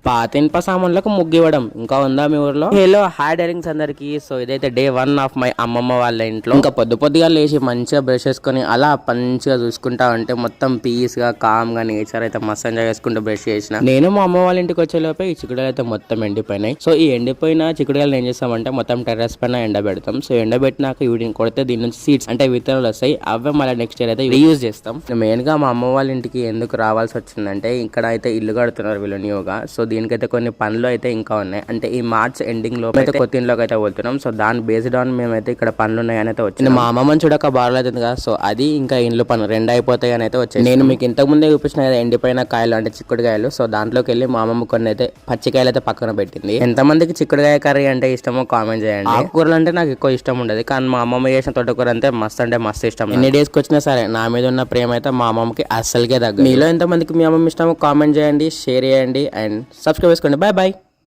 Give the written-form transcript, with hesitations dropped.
పాత ఇనుప సామాన్లకు ముగ్గు ఇవ్వడం ఇంకా ఉందా మీ ఊర్లో? హలో హాయ్ డైరింగ్స్ అందరికి. సో ఇదైతే డే 1 ఆఫ్ మై అమ్మమ్మ వాళ్ళ ఇంట్లో. ఇంకా పొద్దుగా లేచి మంచిగా బ్రష్ చేసుకుని అలా మంచిగా చూసుకుంటా ఉంటే మొత్తం పీస్ గా కామ్ గా నేచర్ అయితే మస్తు ఎంజాయ్ చేసుకుంటూ బ్రష్ చేసిన. నేను మా అమ్మ వాళ్ళ ఇంటికి వచ్చే లోపే ఈ చిక్కుడుకాయలు అయితే మొత్తం ఎండిపోయినాయి. సో ఈ ఎండిపోయిన చిక్కుడుకాయలు ఏం చేస్తామంటే మొత్తం టెర్రస్ పైన ఎండబెడతాం. సో ఎండబెట్టినాక వీటిని కొడితే దీని నుంచి సీడ్స్ అంటే విత్తనాలు వస్తాయి. అవే మళ్ళీ నెక్స్ట్ ఇయర్ అయితే రీయూజ్ చేస్తాం. మెయిన్ గా మా అమ్మ వాళ్ళ ఇంటికి ఎందుకు రావాల్సి వచ్చిందంటే ఇక్కడ అయితే ఇల్లు కడుతున్నారు వీళ్ళు న్యూగా. సో దీనికైతే కొన్ని పనులు అయితే ఇంకా ఉన్నాయి. అంటే ఈ మార్చ్ ఎండింగ్ లో అయితే కొత్త ఇంట్లోకి అయితే వెళ్తున్నాం. సో దాని బేస్డ్ ఆన్ మేమైతే ఇక్కడ పనులు ఉన్నాయని అయితే వచ్చింది. మా అమ్మమ్మని చూడక బాగా అవుతుంది కదా. సో అది ఇంకా ఇండ్లు పనులు రెండు అయిపోతాయి అని అయితే వచ్చాయి. నేను మీకు ఇంతకు ముందే చూపించిన కదా ఎండిపోయిన కాయలు అంటే చిక్కుడుకాయలు. సో దాంట్లోకి వెళ్ళి మా అమ్మమ్మ కొన్ని అయితే పచ్చికాయలు అయితే పక్కన పెట్టింది. ఎంతమందికి చిక్కుడుకాయ కర్రీ అంటే ఇష్టమో కామెంట్ చేయండి. ఆకుకూరలు అంటే నాకు ఎక్కువ ఇష్టం ఉండదు, కానీ మా అమ్మమ్మ చేసిన తోటకూర అంటే మస్తు ఇష్టం. ఎన్ని డేస్కి వచ్చినా సరే నా మీద ఉన్న ప్రేమ అయితే మా అమ్మమ్మకి అస్సలకే తగ్గదు. మీలో ఎంతమందికి మీ అమ్మమ్మ ఇష్టమో కామెంట్ చేయండి, షేర్ చేయండి అండ్ సబ్స్క్రైబ్ చేసుకోండి. Bye bye.